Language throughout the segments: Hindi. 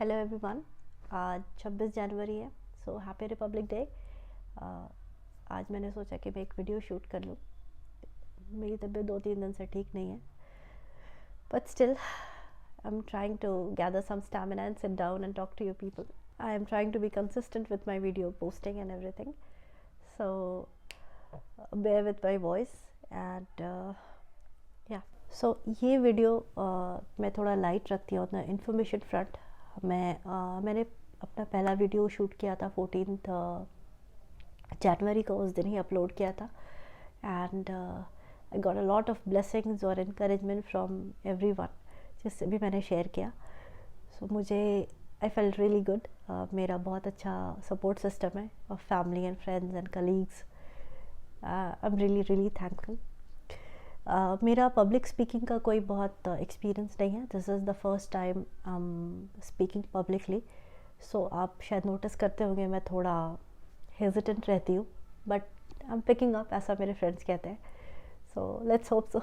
Hello everyone. आज 26 जनवरी है, सो हैप्पी रिपब्लिक डे। आज मैंने सोचा कि मैं एक वीडियो शूट कर लूँ। मेरी तबीयत 2-3 दिन से ठीक नहीं है, but still I am trying to gather some stamina and sit down and talk to you people. I am trying to be consistent with my video posting and everything, so bear with my voice and yeah. So ये वीडियो मैं थोड़ा लाइट रखती हूँ अपना इन्फॉर्मेशन फ्रंट. मैंने अपना पहला वीडियो शूट किया था 14 जनवरी को, उस दिन ही अपलोड किया था. And I got a lot of blessings और इनकरेजमेंट फ्रॉम एवरीवन, जिससे भी मैंने शेयर किया. सो मुझे आई फेल्ट रियली गुड. मेरा बहुत अच्छा सपोर्ट सिस्टम है of family and friends and colleagues. I am really thankful. मेरा पब्लिक स्पीकिंग का कोई बहुत एक्सपीरियंस नहीं है. This is the first time I am speaking publicly. So आप शायद नोटिस करते होंगे मैं थोड़ा हेजिटेंट रहती हूँ, but I am picking up, ऐसा मेरे फ्रेंड्स कहते हैं. So let's hope so.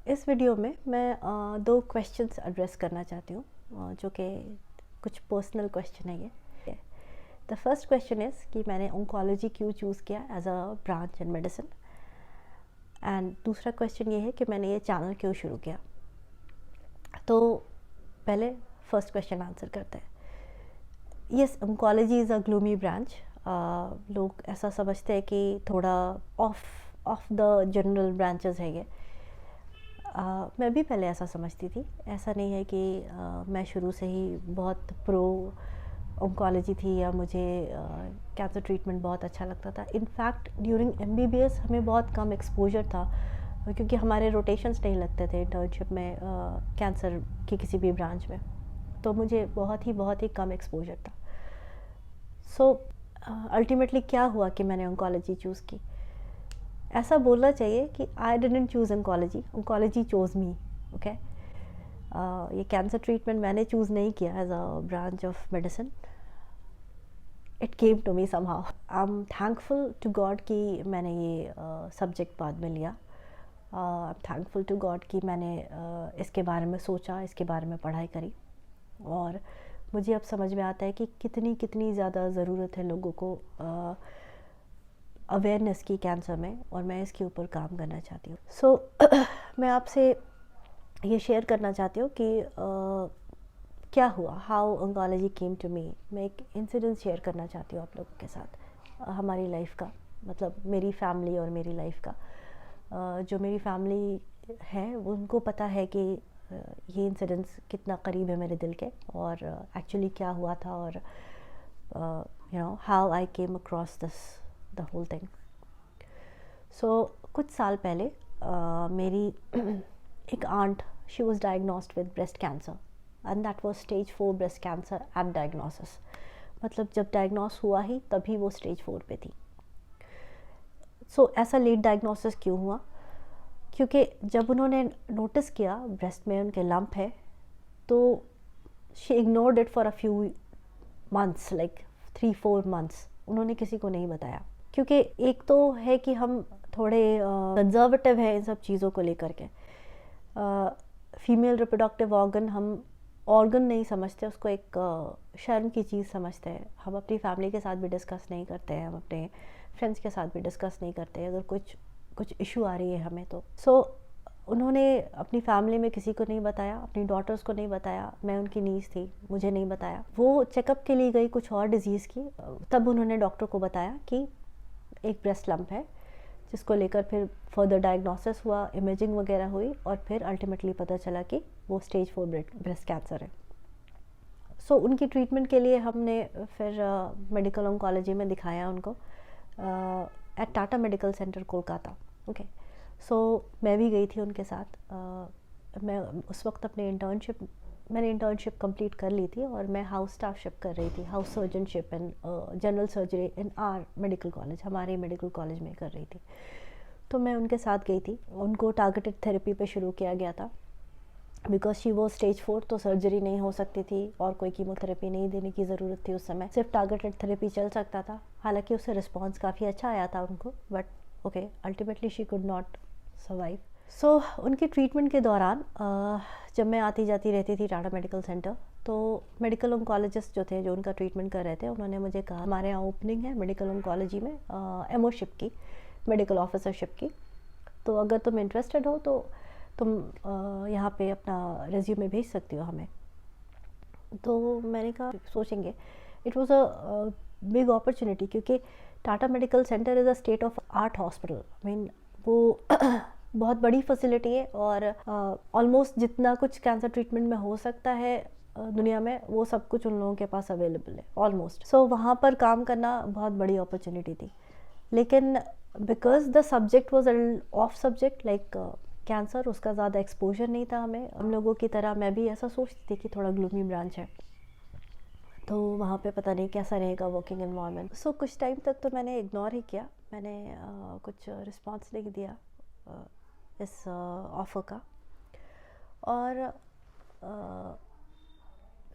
इस वीडियो में मैं 2 क्वेश्चंस एड्रेस करना चाहती हूँ, जो कि कुछ पर्सनल क्वेश्चन है ये. द फर्स्ट क्वेश्चन इज़ कि मैंने ऑन्कोलॉजी क्यों चूज़ किया as a branch in medicine. And दूसरा क्वेश्चन ये है कि मैंने ये चैनल क्यों शुरू किया. तो पहले फर्स्ट क्वेश्चन आंसर करते हैं. Yes, oncology is a gloomy branch. लोग ऐसा समझते हैं कि थोड़ा ऑफ द जनरल ब्रांचेस है ये. मैं भी पहले ऐसा समझती थी. ऐसा नहीं है कि मैं शुरू से ही बहुत प्रो ऑन्कोलॉजी थी या मुझे कैंसर ट्रीटमेंट बहुत अच्छा लगता था. इनफैक्ट ड्यूरिंग MBBS हमें बहुत कम एक्सपोजर था, क्योंकि हमारे रोटेशंस नहीं लगते थे इंटर्नशिप में कैंसर की किसी भी ब्रांच में. तो मुझे बहुत ही कम एक्सपोजर था. सो अल्टीमेटली क्या हुआ कि मैंने ऑन्कोलॉजी चूज़ की. ऐसा बोलना चाहिए कि I didn't choose oncology chose me. Okay, ये कैंसर ट्रीटमेंट मैंने चूज़ नहीं किया as a branch of medicine. It came to me somehow. I am thankful to God कि मैंने ये सब्जेक्ट बाद में लिया. I am thankful to God कि मैंने इसके बारे में सोचा, इसके बारे में पढ़ाई करी. और मुझे अब समझ में आता है कि कितनी ज़्यादा ज़रूरत है लोगों को अवेयरनेस की कैंसर में, और मैं इसके ऊपर काम करना चाहती हूँ. सो मैं आपसे ये शेयर करना चाहती हूँ कि क्या हुआ, how oncology came to me. मैं एक इंसिडेंट शेयर करना चाहती हूँ आप लोगों के साथ, हमारी लाइफ का, मतलब मेरी फैमिली और मेरी लाइफ का. जो मेरी फैमिली है उनको पता है कि ये इंसिडेंट्स कितना करीब है मेरे दिल के, और एक्चुअली क्या हुआ था, और you know how I came across this the whole thing. So कुछ साल पहले मेरी एक aunt, she was diagnosed with breast cancer, and that was stage 4 breast cancer at diagnosis. मतलब जब डायग्नोस हुआ ही तभी वो स्टेज 4 पे थी. सो ऐसा लेट डायग्नोसिस क्यों हुआ? क्योंकि जब उन्होंने नोटिस किया ब्रेस्ट में उनके लंप है, तो she ignored it for a few months, like 3-4 months. उन्होंने किसी को नहीं बताया, क्योंकि एक तो है कि हम थोड़े कंजर्वेटिव हैं इन सब चीज़ों को लेकर के. फीमेल रिप्रोडक्टिव ऑर्गन हम ऑर्गन नहीं समझते, उसको एक शर्म की चीज़ समझते हैं. हम अपनी फैमिली के साथ भी डिस्कस नहीं करते हैं, हम अपने फ्रेंड्स के साथ भी डिस्कस नहीं करते अगर कुछ इशू आ रही है हमें तो. सो उन्होंने अपनी फैमिली में किसी को नहीं बताया, अपनी डॉटर्स को नहीं बताया. मैं उनकी नीस थी, मुझे नहीं बताया. वो चेकअप के लिए गई कुछ और डिजीज़ की, तब उन्होंने डॉक्टर को बताया कि एक ब्रेस्ट लंप है, जिसको लेकर फिर फर्दर डायग्नोसिस हुआ, इमेजिंग वगैरह हुई, और फिर अल्टीमेटली पता चला कि वो स्टेज 4 ब्रेस्ट कैंसर है. सो उनकी ट्रीटमेंट के लिए हमने फिर मेडिकल ऑन्कोलॉजी में दिखाया उनको at Tata medical centre Kolkata. Okay, so मैं भी गई थी उनके साथ. मैं उस वक्त मैंने इंटर्नशिप कंप्लीट कर ली थी, और मैं हाउस स्टाफशिप कर रही थी, house surgeonship and general surgery in R medical college, हमारे मेडिकल कॉलेज में कर रही थी. तो मैं उनके साथ गई थी. उनको टारगेटेड थेरेपी पे शुरू किया गया था, बिकॉज शी वो स्टेज 4, तो सर्जरी नहीं हो सकती थी और कोई कीमोथेरेपी नहीं देने की ज़रूरत थी उस समय. सिर्फ टारगेटेड थेरेपी चल सकता था. हालांकि उससे रिस्पॉन्स काफ़ी अच्छा आया था उनको, but okay, ultimately she could not survive. So उनकी ट्रीटमेंट के दौरान जब मैं आती जाती रहती थी टाटा मेडिकल सेंटर, तो मेडिकल ऑन्कोलॉजिस्ट जो थे, जो उनका ट्रीटमेंट कर रहे थे, उन्होंने मुझे कहा हमारे यहाँ ओपनिंग है मेडिकल ऑन्कोलॉजी में एमओशिप की, मेडिकल ऑफिसरशिप की, तो अगर तुम इंटरेस्टेड हो तो तुम यहाँ पे अपना रेज्यूमे भेज सकती हो हमें। तो मैंने कहा सोचेंगे। It was a big opportunity, क्योंकि Tata medical centre is a state of art hospital. I mean वो बहुत बड़ी फैसिलिटी है, और ऑलमोस्ट जितना कुछ कैंसर ट्रीटमेंट में हो सकता है दुनिया में, वो सब कुछ उन लोगों के पास अवेलेबल है ऑलमोस्ट। सो वहाँ पर काम करना बहुत बड़ी अपॉर्चुनिटी थी, लेकिन because the subject was of subject like cancer, उसका ज़्यादा एक्सपोजर नहीं था हमें। हम लोगों की तरह मैं भी ऐसा सोचती थी कि थोड़ा ग्लूमी ब्रांच है, तो वहाँ पे पता नहीं कैसा रहेगा वर्किंग एनवायरनमेंट। सो कुछ टाइम तक तो मैंने इग्नोर ही किया, मैंने कुछ रिस्पॉन्स नहीं दिया इस ऑफ़र का। और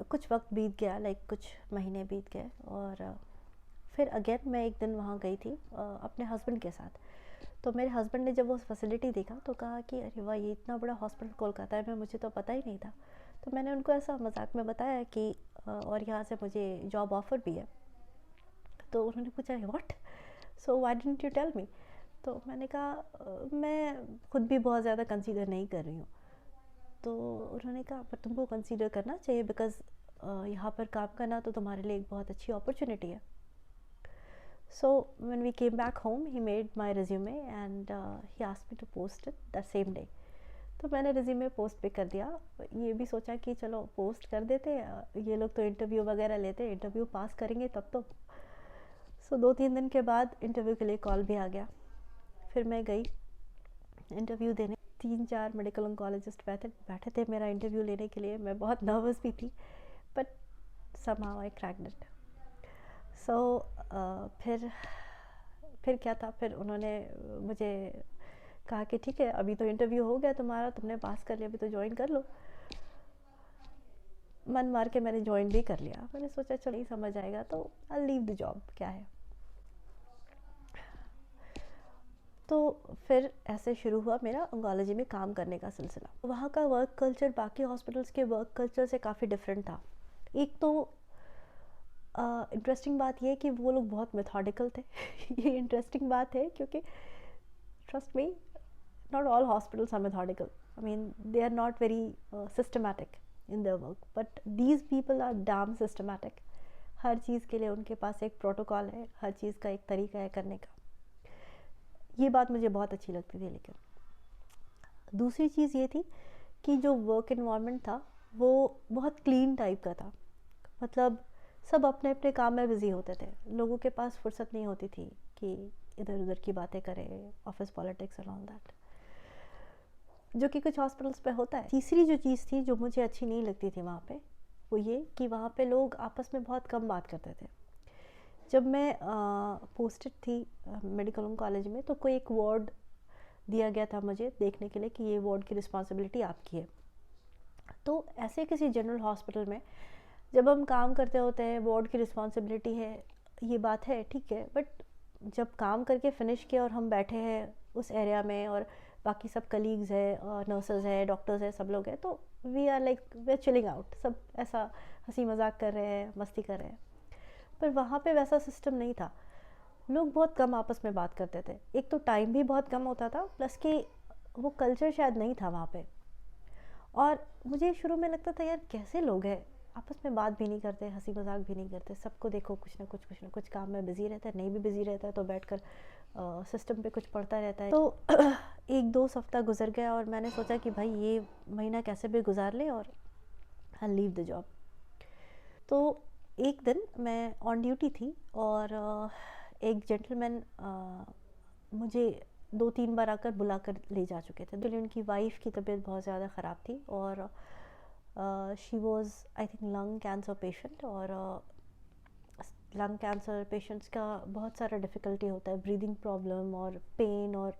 कुछ वक्त बीत गया, लाइक कुछ महीने बीत गए, और फिर अगेन मैं एक दिन वहाँ गई थी अपने हस्बैंड के साथ। तो मेरे हस्बैंड ने जब वो फैसिलिटी देखा तो कहा कि अरे वाह, ये इतना बड़ा हॉस्पिटल कोलकाता में, मुझे तो पता ही नहीं था। तो मैंने उनको ऐसा मजाक में बताया कि और यहाँ से मुझे जॉब ऑफर भी है। तो उन्होंने पूछा what, so why didn't you tell me. तो मैंने कहा मैं खुद भी बहुत ज़्यादा कंसीडर नहीं कर रही हूँ। तो उन्होंने कहा पर तुमको कंसीडर करना चाहिए, बिकॉज़ यहाँ पर काम करना तो तुम्हारे लिए एक बहुत अच्छी अपॉर्चुनिटी है। So when we came back home, he made my resume and he asked me to post it the same day. तो मैंने रिज्यूमे पोस्ट पे कर दिया। ये भी सोचा कि चलो पोस्ट कर देते, ये लोग तो इंटरव्यू वगैरह लेते, इंटरव्यू पास करेंगे तब तो। सो 2-3 दिन के बाद इंटरव्यू के लिए कॉल भी आ गया। फिर मैं गई इंटरव्यू देने। 3-4 मेडिकल ऑन्कोलॉजिस्ट बैठे थे मेरा इंटरव्यू लेने के लिए। मैं बहुत नर्वस भी थी, but somehow I cracked it. So फिर क्या था, फिर उन्होंने मुझे कहा कि ठीक है, अभी तो इंटरव्यू हो गया तुम्हारा, तुमने पास कर लिया, अभी तो ज्वाइन कर लो। मन मार के मैंने ज्वाइन भी कर लिया। मैंने सोचा चलो नहीं समझ आएगा तो आई लीव द जॉब, क्या है। तो फिर ऐसे शुरू हुआ मेरा ऑन्कोलॉजी में काम करने का सिलसिला। वहाँ का वर्क कल्चर बाकी हॉस्पिटल्स के वर्क कल्चर से काफ़ी डिफरेंट था। एक तो इंटरेस्टिंग बात यह है कि वो लोग बहुत मेथोडिकल थे। ये इंटरेस्टिंग बात है, क्योंकि trust me, not all hospitals are methodical. I mean, they are not very systematic in their work, but these people are damn systematic. हर चीज़ के लिए उनके पास एक प्रोटोकॉल है, हर चीज़ का एक तरीका है करने का। ये बात मुझे बहुत अच्छी लगती थी। लेकिन दूसरी चीज़ ये थी कि जो वर्क एनवायरनमेंट था वो बहुत क्लीन टाइप का था। मतलब सब अपने अपने काम में बिजी होते थे, लोगों के पास फुर्सत नहीं होती थी कि इधर उधर की बातें करें, office politics and all that, जो कि कुछ हॉस्पिटल्स पे होता है। तीसरी जो चीज़ थी जो मुझे अच्छी नहीं लगती थी वहाँ पे, वो ये कि वहाँ पे लोग आपस में बहुत कम बात करते थे। जब मैं पोस्टेड थी मेडिकल ऑन्कोलॉजी में, तो कोई एक वार्ड दिया गया था मुझे देखने के लिए कि ये वार्ड की रिस्पॉन्सिबिलिटी आपकी है। तो ऐसे किसी जनरल हॉस्पिटल में जब हम काम करते होते हैं, वार्ड की रिस्पॉन्सिबिलिटी है, ये बात है, ठीक है, बट जब काम करके फिनिश किया और हम बैठे हैं उस एरिया में, और बाकी सब कलीग्स है, नर्सेज है, डॉक्टर्स है, सब लोग हैं, तो वी आर चिलिंग आउट, सब ऐसा हंसी मजाक कर रहे हैं, मस्ती कर रहे हैं। पर वहाँ पे वैसा सिस्टम नहीं था। लोग बहुत कम आपस में बात करते थे। एक तो टाइम भी बहुत कम होता था, प्लस कि वो कल्चर शायद नहीं था वहाँ पे। और मुझे शुरू में लगता था यार कैसे लोग हैं, आपस में बात भी नहीं करते, हंसी मजाक भी नहीं करते, सबको देखो कुछ ना कुछ काम में बिजी रहता है, नहीं भी बिजी रहता है तो बैठकर सिस्टम पे कुछ पढ़ता रहता है। तो 1-2 हफ्ता गुजर गया और मैंने सोचा कि भाई ये महीना कैसे भी गुजार ले और आई लीव द जॉब। तो एक दिन मैं ऑन ड्यूटी थी और एक जेंटलमैन मुझे 2-3 बार आकर बुला कर ले जा चुके थे। तो उनकी वाइफ की तबीयत बहुत ज़्यादा ख़राब थी और she was I think lung cancer patient, और लंग कैंसर पेशेंट्स का बहुत सारा डिफ़िकल्टी होता है, ब्रीदिंग प्रॉब्लम और पेन और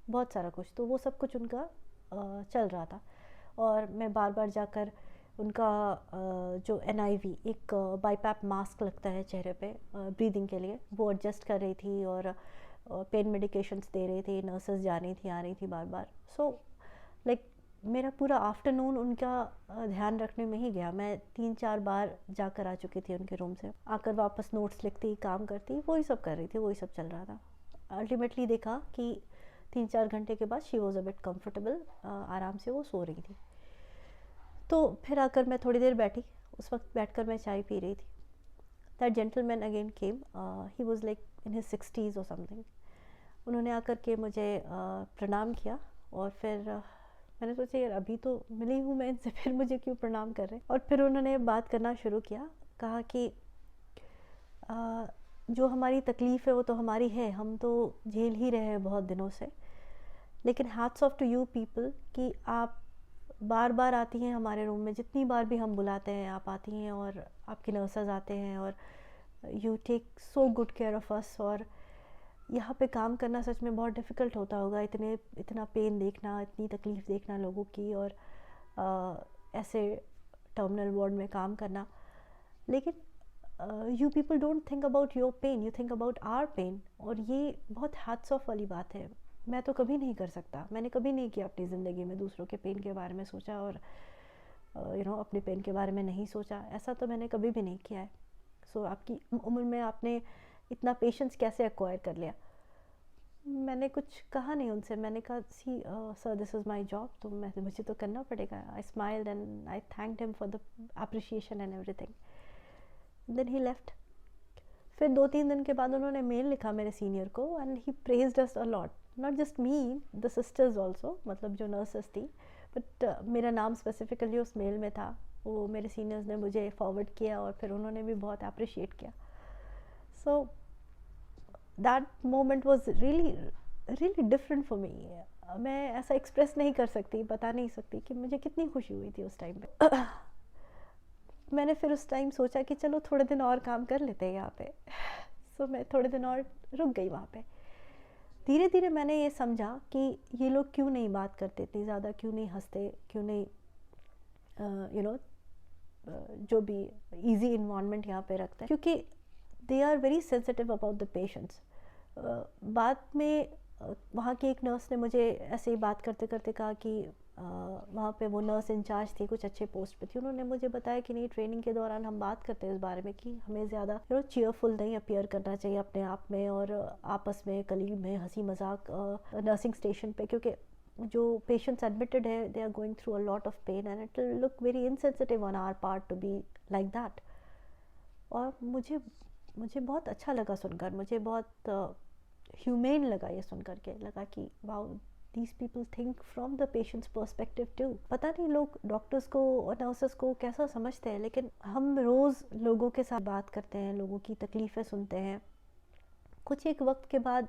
बहुत सारा कुछ। तो वो सब कुछ उनका चल रहा था, और मैं बार बार जाकर उनका जो NIV एक बाईपैप मास्क लगता है चेहरे पे ब्रीदिंग के लिए, वो एडजस्ट कर रही थी और पेन मेडिकेशंस दे रही थी। नर्सेस जा रही थी आ रही थी बार बार। सो लाइक मेरा पूरा आफ्टरनून उनका ध्यान रखने में ही गया। मैं 3-4 बार जाकर आ चुकी थी उनके रूम से, आकर वापस नोट्स लिखती, काम करती, वही सब कर रही थी, वही सब चल रहा था। अल्टीमेटली देखा कि 3-4 घंटे के बाद she was a bit comfortable, आराम से वो सो रही थी। तो फिर आकर मैं थोड़ी देर बैठी, उस वक्त बैठकर मैं चाय पी रही थी। That gentleman again came, he was like in his 60s और समथिंग। उन्होंने आकर के मुझे प्रणाम किया और फिर मैंने सोचा यार अभी तो मिली हूँ मैं इनसे, फिर मुझे क्यों प्रणाम कर रहे हैं। और फिर उन्होंने बात करना शुरू किया, कहा कि जो हमारी तकलीफ़ है वो तो हमारी है, हम तो झेल ही रहे हैं बहुत दिनों से, लेकिन hats off to you people कि आप बार बार आती हैं हमारे रूम में, जितनी बार भी हम बुलाते हैं आप आती हैं और आपके नर्सेज आते हैं और you take so good care of us. और यहाँ पे काम करना सच में बहुत डिफ़िकल्ट होता होगा, इतना पेन देखना, इतनी तकलीफ़ देखना लोगों की, और ऐसे टर्मिनल वार्ड में काम करना। लेकिन you people don't think about your pain, you think about our pain. और ये बहुत हैट्स ऑफ वाली बात है। मैं तो कभी नहीं कर सकता, मैंने कभी नहीं किया अपनी ज़िंदगी में, दूसरों के पेन के बारे में सोचा और अपने पेन के बारे में नहीं सोचा, ऐसा तो मैंने कभी भी नहीं किया है। सो आपकी उम्र में आपने इतना पेशेंस कैसे एक्वायर कर लिया? मैंने कुछ कहा नहीं उनसे, मैंने कहा see sir this is my job, तो मुझे तो करना पड़ेगा। I smiled and I thanked him for the appreciation and everything. Then he left. फिर 2-3 दिन के बाद उन्होंने मेल लिखा मेरे सीनियर को and he praised us a lot, not just me, the sisters also, मतलब जो नर्सेस थी, बट मेरा नाम स्पेसिफिकली उस मेल में था। वो मेरे सीनियर्स ने मुझे फॉरवर्ड किया और फिर उन्होंने भी बहुत अप्रिशिएट किया। So that moment was really different for me. मैं ऐसा एक्सप्रेस नहीं कर सकती, बता नहीं सकती कि मुझे कितनी खुशी हुई थी उस टाइम पे। मैंने फिर उस टाइम सोचा कि चलो थोड़े दिन और काम कर लेते हैं यहाँ पे। सो मैं थोड़े दिन और रुक गई वहाँ पे। धीरे धीरे मैंने ये समझा कि ये लोग क्यों नहीं बात करते इतनी ज़्यादा, क्यों नहीं हंसते, क्यों नहीं जो भी इजी इन्वायरमेंट यहाँ पे रखते हैं, क्योंकि they are very sensitive about the patients. बाद में वहाँ की एक नर्स ने मुझे ऐसे ही बात करते करते कहा कि वहाँ पे वो नर्स इंचार्ज थी, कुछ अच्छे पोस्ट पे थी, उन्होंने मुझे बताया कि नहीं, ट्रेनिंग के दौरान हम बात करते हैं इस बारे में कि हमें ज़्यादा चीयरफुल नहीं अपीयर करना चाहिए अपने आप में और आपस में, कलीग में हंसी मजाक नर्सिंग स्टेशन पे, क्योंकि जो पेशेंट्स एडमिटेड है they are going through a lot of pain and it will look very insensitive on our part to be like that. और मुझे बहुत अच्छा लगा सुनकर, मुझे बहुत ह्यूमेन लगा ये सुन कर के, लगा कि wow, these people think from the patient's perspective too। पता नहीं लोग डॉक्टर्स को और नर्सेस को कैसा समझते हैं, लेकिन हम रोज़ लोगों के साथ बात करते हैं, लोगों की तकलीफ़ें सुनते हैं। कुछ एक वक्त के बाद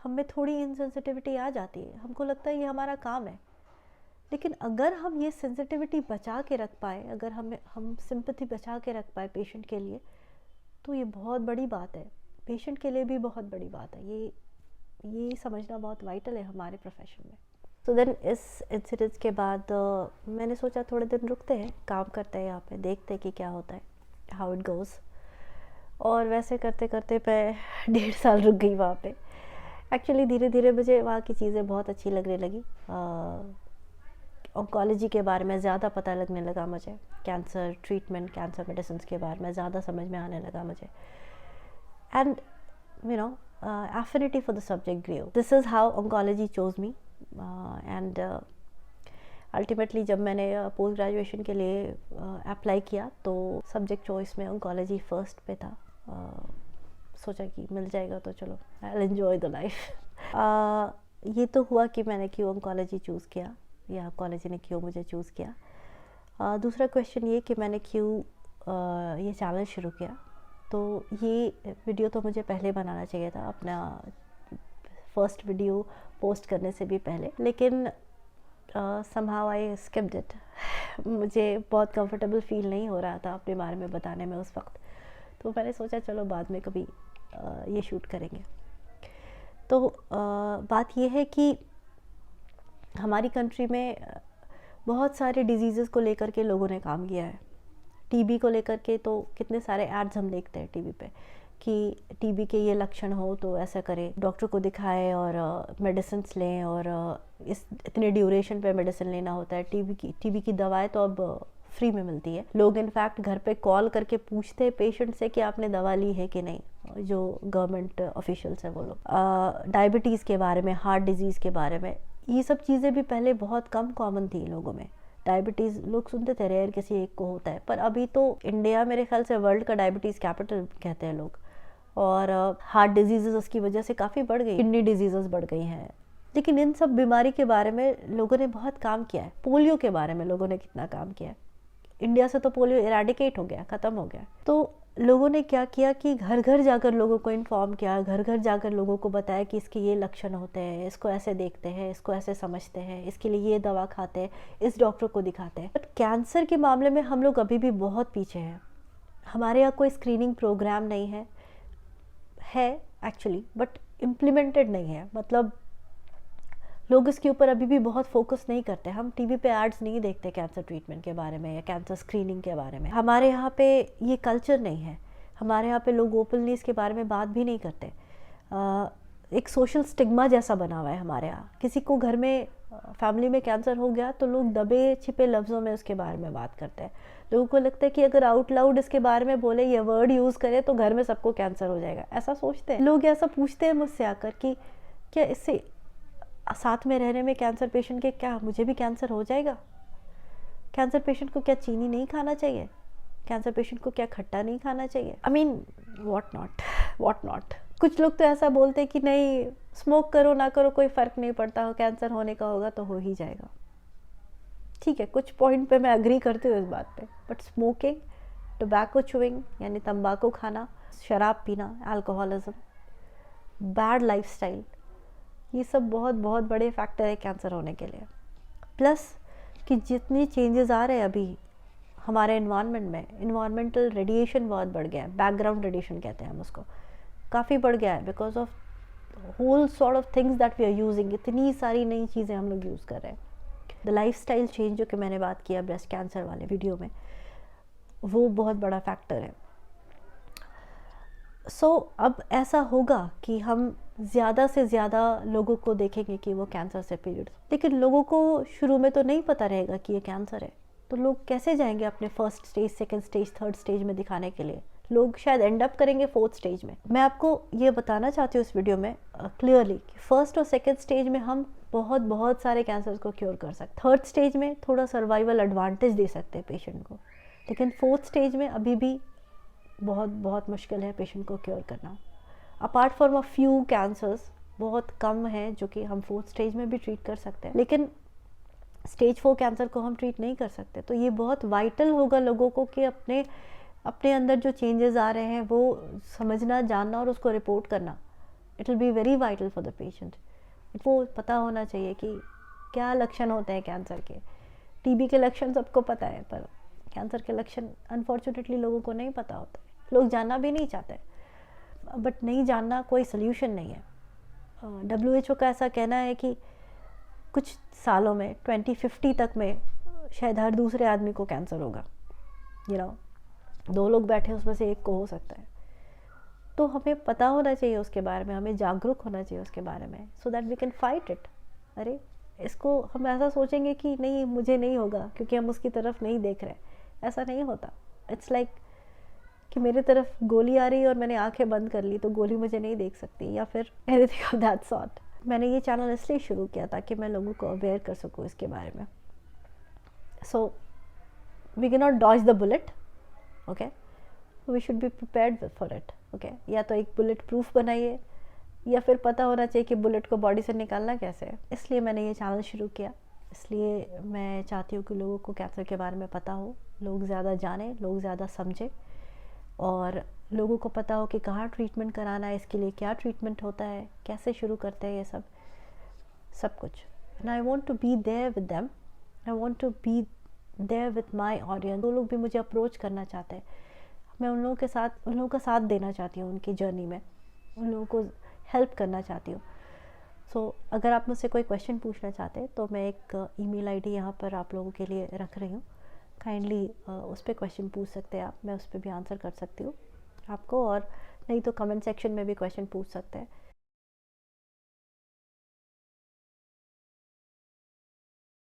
हम में थोड़ी इनसेंसिटिविटी आ जाती है, हमको लगता है ये हमारा काम है। लेकिन अगर हम ये सेंसिटिविटी बचा के रख पाए, अगर हम सिंपैथी बचा के रख पाए पेशेंट के लिए, तो ये बहुत बड़ी बात है, पेशेंट के लिए भी बहुत बड़ी बात है। ये समझना बहुत वाइटल है हमारे प्रोफेशन में। सो देन इस इंसिडेंस के बाद मैंने सोचा थोड़े दिन रुकते हैं, काम करते हैं यहाँ पे, देखते हैं कि क्या होता है, हाउ इट गोज़। और वैसे करते करते मैं 1.5 साल रुक गई वहाँ पे। एक्चुअली धीरे धीरे मुझे वहाँ की चीज़ें बहुत अच्छी लगने लगी। ऑन्कोलॉजी के बारे में ज़्यादा पता लगने लगा मुझे, कैंसर ट्रीटमेंट, कैंसर मेडिसिन के बारे में ज़्यादा समझ में आने लगा मुझे। And affinity for the subject grew. This is how oncology chose me, and ultimately जब मैंने पोस्ट ग्रेजुएशन के लिए अप्लाई किया तो सब्जेक्ट चॉइस में ओंकोलॉजी फर्स्ट पे था। सोचा कि मिल जाएगा तो चलो, I'll enjoy the life। ये तो हुआ कि मैंने क्यों ओंकोलॉजी चूज़ किया या ओंकोलॉजी ने क्यों मुझे चूज़ किया। दूसरा क्वेश्चन ये कि मैंने क्यों ये चैनल शुरू किया। तो ये वीडियो तो मुझे पहले बनाना चाहिए था, अपना फर्स्ट वीडियो पोस्ट करने से भी पहले, लेकिन समहाउ आई स्किप्ड इट। मुझे बहुत कंफर्टेबल फील नहीं हो रहा था अपने बारे में बताने में उस वक्त, तो मैंने सोचा चलो बाद में कभी ये शूट करेंगे। तो बात ये है कि हमारी कंट्री में बहुत सारे डिजीज़ को लेकर के लोगों ने काम किया है। टीबी को लेकर के तो कितने सारे एड्स हम देखते हैं टीवी पे कि टीबी के ये लक्षण हो तो ऐसा करें, डॉक्टर को दिखाएं और मेडिसिन लें, और इस इतने ड्यूरेशन पे मेडिसिन लेना होता है। टीबी की दवाएं तो अब फ्री में मिलती है। लोग इनफैक्ट घर पे कॉल करके पूछते हैं पेशेंट से कि आपने दवा ली है कि नहीं, जो गवर्नमेंट ऑफिशियल्स हैं वो लोग। डायबिटीज़ के बारे में, हार्ट डिजीज़ के बारे में, ये सब चीज़ें भी पहले बहुत कम कॉमन थी लोगों में। डायबिटीज़ लोग सुनते थे रेयर किसी एक को होता है, पर अभी तो इंडिया मेरे ख्याल से वर्ल्ड का डायबिटीज़ कैपिटल कहते हैं लोग। और हार्ट डिजीज़ उसकी वजह से काफ़ी बढ़ गई, किडनी डिजीज़ बढ़ गई हैं। लेकिन इन सब बीमारी के बारे में लोगों ने बहुत काम किया है। पोलियो के बारे में लोगों ने कितना काम किया है। इंडिया से तो पोलियो इरेडिकेट हो गया, ख़त्म हो गया। तो लोगों ने क्या किया कि घर घर जाकर लोगों को इन्फॉर्म किया, घर घर जाकर लोगों को बताया कि इसके ये लक्षण होते हैं, इसको ऐसे देखते हैं, इसको ऐसे समझते हैं, इसके लिए ये दवा खाते हैं, इस डॉक्टर को दिखाते हैं। बट कैंसर के मामले में हम लोग अभी भी बहुत पीछे हैं। हमारे यहाँ कोई स्क्रीनिंग प्रोग्राम नहीं है एक्चुअली, बट इम्प्लीमेंटेड नहीं है। मतलब लोग इसके ऊपर अभी भी बहुत फोकस नहीं करते। हम टीवी पे एड्स नहीं देखते कैंसर ट्रीटमेंट के बारे में या कैंसर स्क्रीनिंग के बारे में। हमारे यहाँ पे ये कल्चर नहीं है। हमारे यहाँ पे लोग ओपनली इसके बारे में बात भी नहीं करते। एक सोशल स्टिग्मा जैसा बना हुआ है हमारे यहाँ। किसी को घर में फैमिली में कैंसर हो गया तो लोग दबे छिपे लफ्ज़ों में उसके बारे में बात करते हैं। लोगों को लगता है कि अगर आउट लाउड इसके बारे में बोले, ये वर्ड यूज़ करे, तो घर में सबको कैंसर हो जाएगा, ऐसा सोचते हैं लोग। ऐसा पूछते हैं मुझसे आकर कि क्या इससे साथ में रहने में कैंसर पेशेंट के क्या मुझे भी कैंसर हो जाएगा? कैंसर पेशेंट को क्या चीनी नहीं खाना चाहिए? कैंसर पेशेंट को क्या खट्टा नहीं खाना चाहिए? I mean what not. कुछ लोग तो ऐसा बोलते हैं कि नहीं, स्मोक करो ना करो कोई फ़र्क नहीं पड़ता, हो कैंसर होने का होगा तो हो ही जाएगा। ठीक है, कुछ पॉइंट पे मैं एग्री करती हूँ इस बात पे, बट स्मोकिंग, टोबैको चुइंग यानी तंबाकू खाना, शराब पीना, अल्कोहलिज्म, बैड लाइफस्टाइल, ये सब बहुत बहुत बड़े फैक्टर है कैंसर होने के लिए। प्लस कि जितनी चेंजेस आ रहे हैं अभी हमारे इन्वायरमेंट में, इन्वायरमेंटल रेडिएशन बहुत बढ़ गया है। बैकग्राउंड रेडिएशन कहते हैं हम उसको, काफ़ी बढ़ गया है because of whole sort of things that we are using. इतनी सारी नई चीज़ें हम लोग यूज़ कर रहे हैं। द लाइफस्टाइल चेंज जो कि मैंने बात किया ब्रेस्ट कैंसर वाले वीडियो में, वो बहुत बड़ा फैक्टर है। अब ऐसा होगा कि हम ज़्यादा से ज़्यादा लोगों को देखेंगे कि वो कैंसर से पीड़ित, लेकिन लोगों को शुरू में तो नहीं पता रहेगा कि ये कैंसर है। तो लोग कैसे जाएंगे अपने first stage, second stage, third stage में दिखाने के लिए? लोग शायद एंड अप करेंगे फोर्थ स्टेज में। मैं आपको ये बताना चाहती हूँ इस वीडियो में क्लियरली कि फर्स्ट और सेकंड स्टेज में हम बहुत सारे कैंसर्स को क्योर कर सकते। थर्ड स्टेज में थोड़ा सर्वाइवल एडवांटेज दे सकते हैं पेशेंट को, लेकिन फोर्थ स्टेज में अभी भी बहुत मुश्किल है पेशेंट को क्योर करना। Apart from a few cancers, बहुत कम है जो कि हम फोर्थ स्टेज में भी ट्रीट कर सकते हैं, लेकिन स्टेज 4 कैंसर को हम ट्रीट नहीं कर सकते। तो ये बहुत वाइटल होगा लोगों को कि अपने अंदर जो चेंजेस आ रहे हैं वो समझना, जानना और उसको रिपोर्ट करना। It will be very vital for the patient. वो पता होना चाहिए कि क्या लक्षण होते हैं कैंसर के। टीबी के लक्षण सबको पता है, पर कैंसर के लक्षण अनफॉर्चुनेटली लोगों को नहीं पता होता है। लोग जानना भी नहीं चाहते, बट नहीं जानना कोई सल्यूशन नहीं है। WHO का ऐसा कहना है कि कुछ सालों में 2050 तक में शायद हर दूसरे आदमी को कैंसर होगा। 2 लोग बैठे उसमें से एक को हो सकता है। तो हमें पता होना चाहिए उसके बारे में, हमें जागरूक होना चाहिए उसके बारे में, so that we can fight it. अरे इसको हम ऐसा सोचेंगे कि नहीं मुझे नहीं होगा क्योंकि हम उसकी तरफ नहीं देख रहे, ऐसा नहीं होता। इट्स लाइक कि मेरे तरफ गोली आ रही है और मैंने आंखें बंद कर ली तो गोली मुझे नहीं देख सकती, या फिर एनीथिंग ऑफ दैट सॉर्ट। मैंने ये चैनल इसलिए शुरू किया ताकि मैं लोगों को अवेयर कर सकूँ इसके बारे में। So we can not dodge the bullet, okay, we should be prepared for it, okay. या तो एक बुलेट प्रूफ बनाइए, या फिर पता होना चाहिए कि बुलेट को बॉडी से निकालना कैसे है। इसलिए मैंने ये चैनल शुरू किया। इसलिए मैं चाहती हूँ कि लोगों को कैंसर के बारे में पता हो, लोग ज़्यादा जानें, लोग ज़्यादा समझें, और लोगों को पता हो कि कहाँ ट्रीटमेंट कराना है, इसके लिए क्या ट्रीटमेंट होता है, कैसे शुरू करते हैं, ये सब कुछ। And I want to be there with them, I want to be there with my audience. वो लोग भी मुझे अप्रोच करना चाहते हैं, मैं उन लोगों का साथ देना चाहती हूँ उनकी जर्नी में, उन लोगों को हेल्प करना चाहती हूँ। सो अगर आप मुझसे कोई क्वेश्चन पूछना चाहते हैं तो मैं एक ईमेल आईडी यहाँ पर आप लोगों के लिए रख रही हूँ। काइंडली उस पर क्वेश्चन पूछ सकते हैं आप, मैं उस पर भी आंसर कर सकती हूँ आपको। और नहीं तो कमेंट सेक्शन में भी क्वेश्चन पूछ सकते हैं।